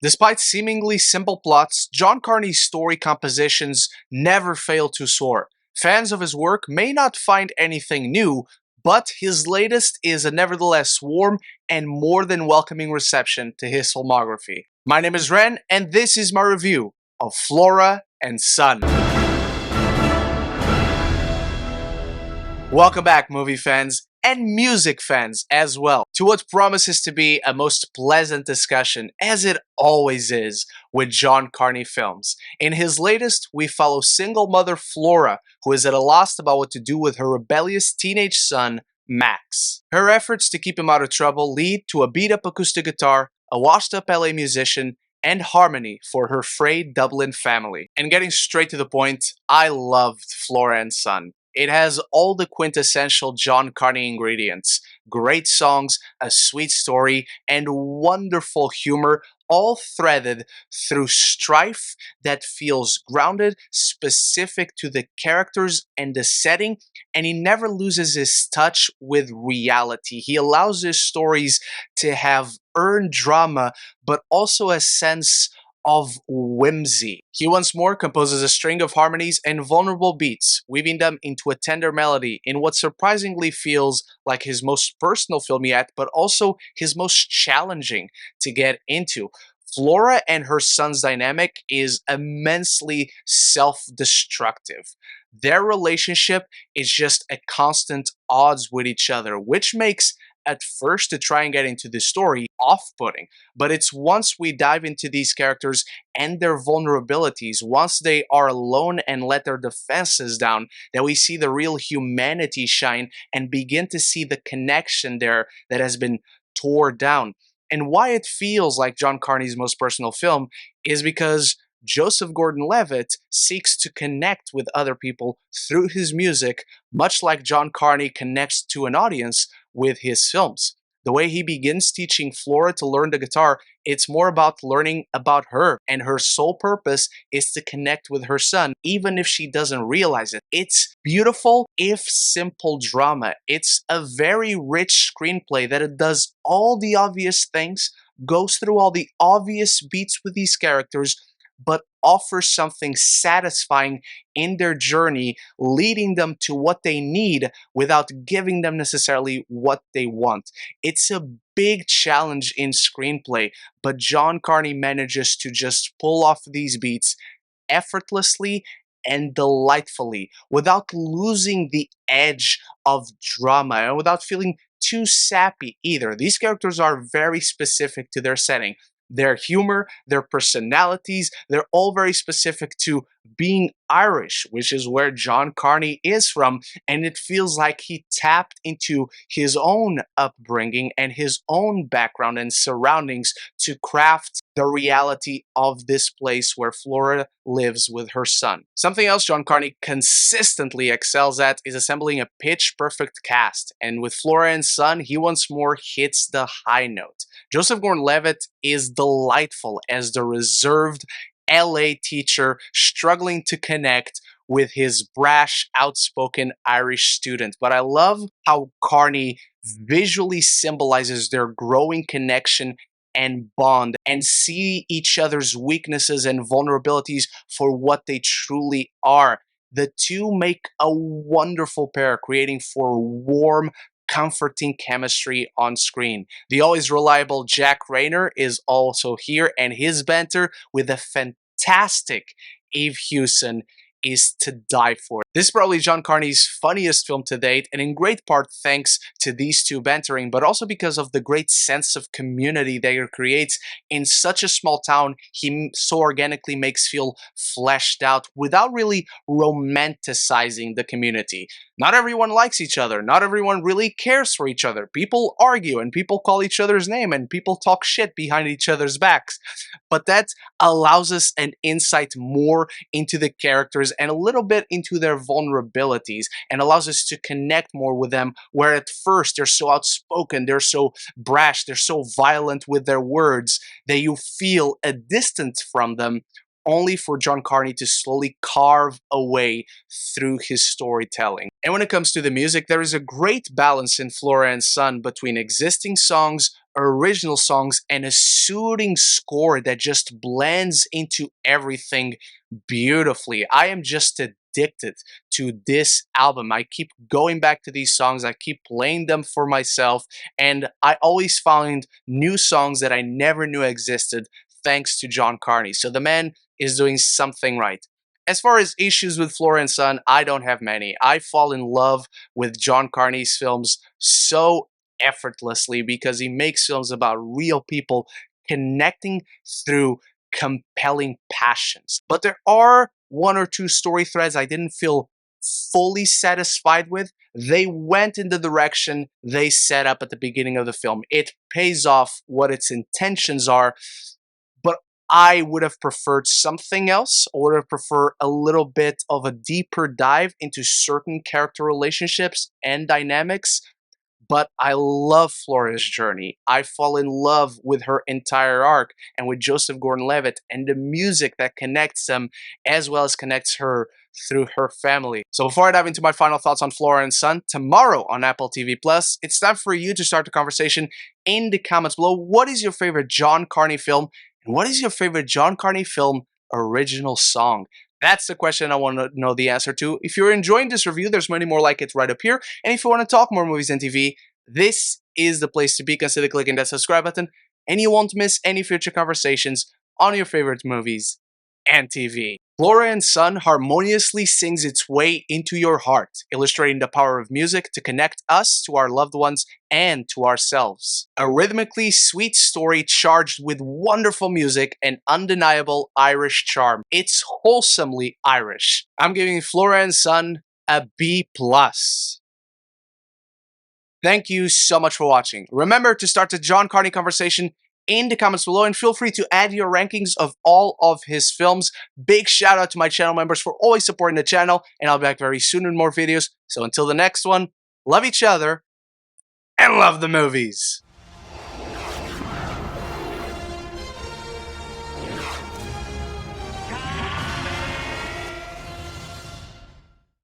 Despite seemingly simple plots, John Carney's story compositions never fail to soar. Fans of his work may not find anything new, but his latest is a nevertheless warm and more than welcoming reception to his filmography. My name is Ren, and this is my review of Flora and Son. Welcome back, movie fans, and music fans as well, to what promises to be a most pleasant discussion, as it always is with John Carney films. In his latest, we follow single mother Flora, who is at a loss about what to do with her rebellious teenage son, Max. Her efforts to keep him out of trouble lead to a beat-up acoustic guitar, a washed-up LA musician, and harmony for her frayed Dublin family. And getting straight to the point, I loved Flora and Son. It has all the quintessential John Carney ingredients: great songs, a sweet story, and wonderful humor, all threaded through strife that feels grounded, specific to the characters and the setting, and he never loses his touch with reality. He allows his stories to have earned drama, but also a sense of whimsy. He once more composes a string of harmonies and vulnerable beats, weaving them into a tender melody in what surprisingly feels like his most personal film yet, but also his most challenging to get into. Flora and her son's dynamic is immensely self-destructive. Their relationship is just a constant odds with each other, which makes, at first, to try and get into the story, off-putting. But it's once we dive into these characters and their vulnerabilities, once they are alone and let their defenses down, that we see the real humanity shine and begin to see the connection there that has been torn down. And why it feels like John Carney's most personal film is because Joseph Gordon-Levitt seeks to connect with other people through his music, much like John Carney connects to an audience with his films. The way he begins teaching Flora to learn the guitar, it's more about learning about her, and her sole purpose is to connect with her son, even if she doesn't realize it. It's beautiful, if simple drama. It's a very rich screenplay that it does all the obvious things, goes through all the obvious beats with these characters, but offers something satisfying in their journey, leading them to what they need without giving them necessarily what they want. It's a big challenge in screenplay, but John Carney manages to just pull off these beats effortlessly and delightfully, without losing the edge of drama and without feeling too sappy either. These characters are very specific to their setting. Their humor, their personalities, they're all very specific to being Irish, which is where John Carney is from, and it feels like he tapped into his own upbringing and his own background and surroundings to craft the reality of this place where Flora lives with her son. Something else John Carney consistently excels at is assembling a pitch-perfect cast, and with Flora and Son, he once more hits the high note. Joseph Gordon-Levitt is delightful as the reserved LA teacher struggling to connect with his brash, outspoken Irish student. But I love how Carney visually symbolizes their growing connection and bond, and see each other's weaknesses and vulnerabilities for what they truly are. The two make a wonderful pair, creating for warm, comforting chemistry on screen. The always reliable Jack Rayner is also here, and his banter with the fantastic Eve Hewson is to die for. This is probably John Carney's funniest film to date, and in great part thanks to these two bantering, but also because of the great sense of community that it creates in such a small town. He so organically makes feel fleshed out without really romanticizing the community. Not everyone likes each other. Not everyone really cares for each other. People argue and people call each other's name and people talk shit behind each other's backs. But that allows us an insight more into the characters and a little bit into their vulnerabilities, and allows us to connect more with them, where at first they're so outspoken, they're so brash, they're so violent with their words that you feel a distance from them, only for John Carney to slowly carve away through his storytelling. And when it comes to the music, there is a great balance in Flora and Son between existing songs, original songs and a soothing score that just blends into everything beautifully. I am just addicted to this album. I keep going back to these songs, I keep playing them for myself, and I always find new songs that I never knew existed thanks to John Carney. So the man is doing something right. As far as issues with Flora and Son, I don't have many. I fall in love with John Carney's films so effortlessly because he makes films about real people connecting through compelling passions. But there are one or two story threads I didn't feel fully satisfied with. They went in the direction they set up at the beginning of the film. It pays off what its intentions are, but I would have preferred something else, or would have preferred a little bit of a deeper dive into certain character relationships and dynamics. But I love Flora's journey. I fall in love with her entire arc and with Joseph Gordon-Levitt and the music that connects them as well as connects her through her family. So before I dive into my final thoughts on Flora and Son, tomorrow on Apple TV Plus, it's time for you to start the conversation in the comments below. What is your favorite John Carney film? And what is your favorite John Carney film original song? That's the question I want to know the answer to. If you're enjoying this review, there's many more like it right up here. And if you want to talk more movies and TV, this is the place to be. Consider clicking that subscribe button, and you won't miss any future conversations on your favorite movies and TV. Flora and Son harmoniously sings its way into your heart, illustrating the power of music to connect us to our loved ones and to ourselves. A rhythmically sweet story charged with wonderful music and undeniable Irish charm. It's wholesomely Irish. I'm giving Flora and Son a B+. Thank you so much for watching. Remember to start the John Carney conversation in the comments below, and feel free to add your rankings of all of his films. Big shout out to my channel members for always supporting the channel, and I'll be back very soon with more videos. So until the next one, love each other and love the movies.